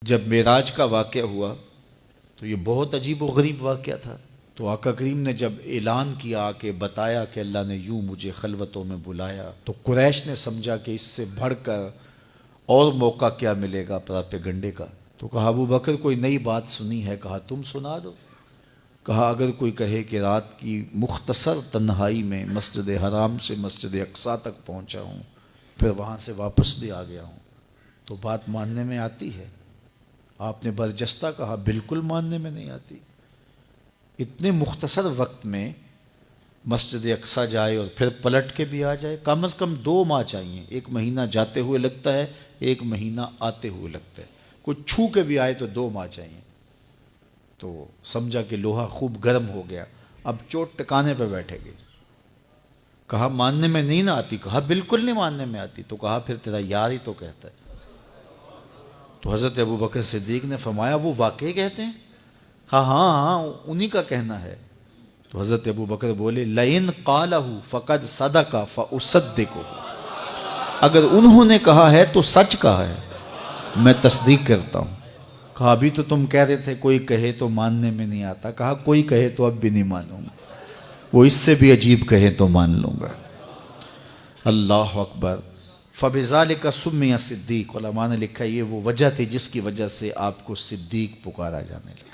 جب معراج کا واقعہ ہوا تو یہ بہت عجیب و غریب واقعہ تھا۔ تو آقا کریم نے جب اعلان کیا کہ بتایا کہ اللہ نے یوں مجھے خلوتوں میں بلایا، تو قریش نے سمجھا کہ اس سے بڑھ کر اور موقع کیا ملے گا پراپیگنڈے کا۔ تو کہا ابو بکر کوئی نئی بات سنی ہے؟ کہا تم سنا دو۔ کہا اگر کوئی کہے کہ رات کی مختصر تنہائی میں مسجد حرام سے مسجد اقصیٰ تک پہنچا ہوں، پھر وہاں سے واپس بھی آ گیا ہوں، تو بات ماننے میں آتی ہے؟ آپ نے برجستہ کہا بالکل ماننے میں نہیں آتی۔ اتنے مختصر وقت میں مسجد اقصیٰ جائے اور پھر پلٹ کے بھی آ جائے، کم از کم 2 ماہ چاہیے۔ 1 مہینہ جاتے ہوئے لگتا ہے، 1 مہینہ آتے ہوئے لگتا ہے، کوئی چھو کے بھی آئے تو 2 ماہ چاہیے۔ تو سمجھا کہ لوہا خوب گرم ہو گیا، اب چوٹ ٹکانے پہ بیٹھے گے۔ کہا ماننے میں نہیں نہ آتی؟ کہا بالکل نہیں ماننے میں آتی۔ تو کہا پھر تیرا یار ہی تو کہتا ہے۔ تو حضرت ابو بکر صدیق نے فرمایا وہ واقعی کہتے ہیں؟ ہاں ہاں ہاں انہی کا کہنا ہے۔ تو حضرت ابو بکر بولے لئن قالہ فقد صدق فاصدقہ، اگر انہوں نے کہا ہے تو سچ کہا ہے، میں تصدیق کرتا ہوں۔ کہا ابھی تو تم کہہ رہے تھے کوئی کہے تو ماننے میں نہیں آتا۔ کہا کوئی کہے تو اب بھی نہیں مانوں گا، وہ اس سے بھی عجیب کہے تو مان لوں گا۔ اللہ اکبر۔ فَبِذَلِكَ سُمِّيَ صدیق، علماء نے لکھا یہ وہ وجہ تھی جس کی وجہ سے آپ کو صدیق پکارا جانے لگا۔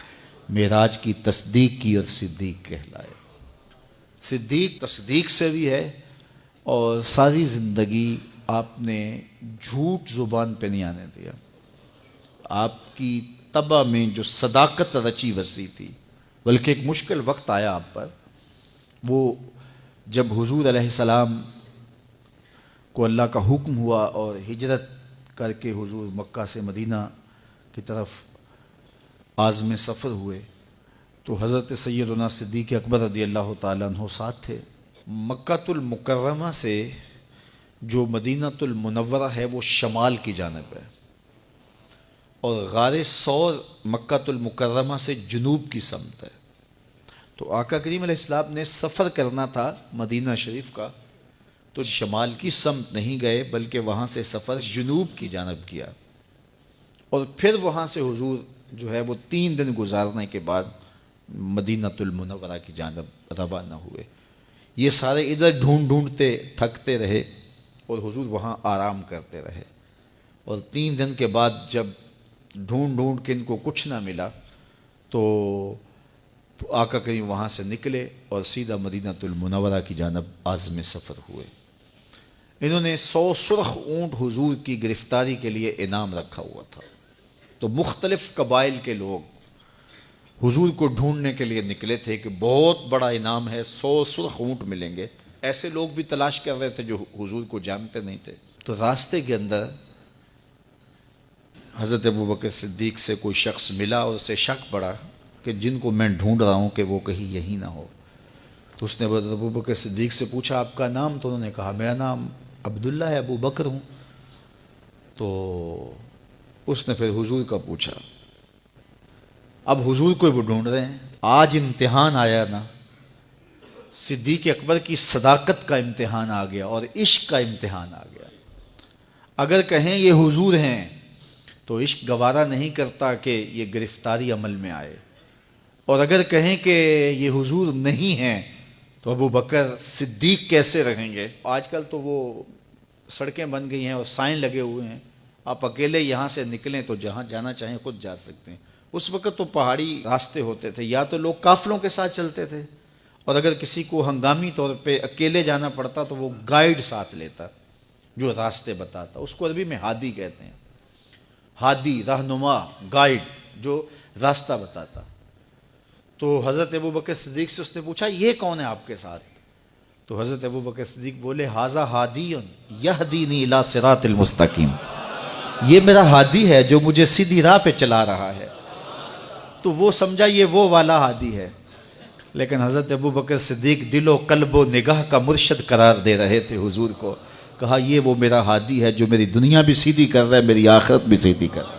معراج کی تصدیق کی اور صدیق کہلائے۔ صدیق تصدیق سے بھی ہے، اور ساری زندگی آپ نے جھوٹ زبان پہ نہیں آنے دیا۔ آپ کی طبع میں جو صداقت رچی بسی تھی، بلکہ ایک مشکل وقت آیا آپ پر، وہ جب حضور علیہ السلام کو اللہ کا حکم ہوا اور ہجرت کر کے حضور مکہ سے مدینہ کی طرف عازم سفر ہوئے، تو حضرت سیدنا صدیق اکبر رضی اللہ تعالیٰ عنہ ساتھ تھے۔ مکہ المکرمہ سے جو مدینہ المنورہ ہے وہ شمال کی جانب ہے، اور غار ثور مکہ المکرمہ سے جنوب کی سمت ہے۔ تو آقا کریم علیہ السلام نے سفر کرنا تھا مدینہ شریف کا، تو شمال کی سمت نہیں گئے بلکہ وہاں سے سفر جنوب کی جانب کیا، اور پھر وہاں سے حضور جو ہے وہ 3 دن گزارنے کے بعد مدینہ المنورہ کی جانب روانہ ہوئے۔ یہ سارے ادھر ڈھونڈتے تھکتے رہے، اور حضور وہاں آرام کرتے رہے، اور 3 دن کے بعد جب ڈھونڈ کے ان کو کچھ نہ ملا، تو آقا کریم وہاں سے نکلے اور سیدھا مدینہ المنورہ کی جانب عازم سفر ہوئے۔ انہوں نے 100 سرخ اونٹ حضور کی گرفتاری کے لیے انعام رکھا ہوا تھا۔ تو مختلف قبائل کے لوگ حضور کو ڈھونڈنے کے لیے نکلے تھے کہ بہت بڑا انعام ہے، 100 سرخ اونٹ ملیں گے۔ ایسے لوگ بھی تلاش کر رہے تھے جو حضور کو جانتے نہیں تھے۔ تو راستے کے اندر حضرت ابو بکر صدیق سے کوئی شخص ملا، اور اسے شک پڑا کہ جن کو میں ڈھونڈ رہا ہوں کہ وہ کہیں یہی نہ ہو۔ تو اس نے حضرت ابو بکر صدیق سے پوچھا آپ کا نام؟ تو انہوں نے کہا میرا نام عبداللہ ہے، ابو بکر ہوں۔ تو اس نے پھر حضور کا پوچھا۔ اب حضور کو وہ ڈھونڈ رہے ہیں۔ آج امتحان آیا نا، صدیق اکبر کی صداقت کا امتحان آ گیا، اور عشق کا امتحان آ گیا۔ اگر کہیں یہ حضور ہیں تو عشق گوارا نہیں کرتا کہ یہ گرفتاری عمل میں آئے، اور اگر کہیں کہ یہ حضور نہیں ہیں تو ابو بکر صدیق کیسے رہیں گے؟ آج کل تو وہ سڑکیں بن گئی ہیں اور سائن لگے ہوئے ہیں، آپ اکیلے یہاں سے نکلیں تو جہاں جانا چاہیں خود جا سکتے ہیں۔ اس وقت تو پہاڑی راستے ہوتے تھے، یا تو لوگ قافلوں کے ساتھ چلتے تھے، اور اگر کسی کو ہنگامی طور پہ اکیلے جانا پڑتا تو وہ گائیڈ ساتھ لیتا جو راستے بتاتا۔ اس کو عربی میں ہادی کہتے ہیں، ہادی، رہنما، گائیڈ جو راستہ بتاتا۔ تو حضرت ابو بکر صدیق سے اس نے پوچھا یہ کون ہے آپ کے ساتھ؟ تو حضرت ابو بکر صدیق بولے ھذا ہادی یہدینی الی صراط المستقیم، یہ میرا ہادی ہے جو مجھے سیدھی راہ پہ چلا رہا ہے۔ تو وہ سمجھا یہ وہ والا ہادی ہے، لیکن حضرت ابو بکر صدیق دل و قلب و نگاہ کا مرشد قرار دے رہے تھے حضور کو۔ کہا یہ وہ میرا ہادی ہے جو میری دنیا بھی سیدھی کر رہا ہے، میری آخرت بھی سیدھی کر رہا ہے۔